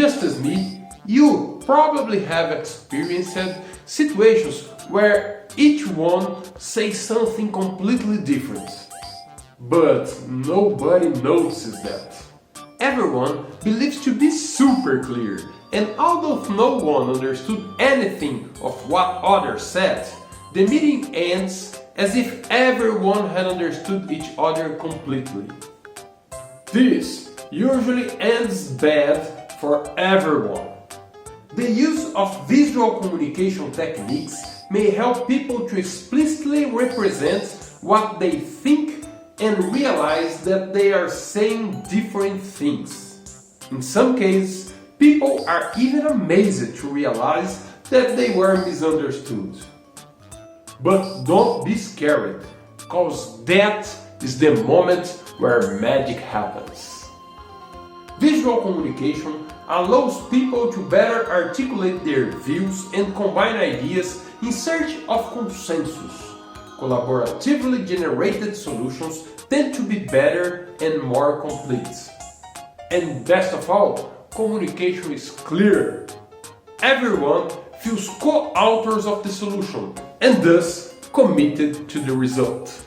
just as me, you probably have experienced situations where each one says something completely different. But nobody notices that. Everyone believes to be super clear, and although no one understood anything of what others said, the meeting ends as if everyone had understood each other completely. This usually ends bad for everyone. The use of visual communication techniques may help people to explicitly represent what they think and realize that they are saying different things. In some cases, people are even amazed to realize that they were misunderstood. But don't be scared, because that is the moment where magic happens. Visual communication allows people to better articulate their views and combine ideas in search of consensus. Collaboratively generated solutions tend to be better and more complete. And best of all, communication is clear. Everyone feels co-authors of the solution and thus committed to the result.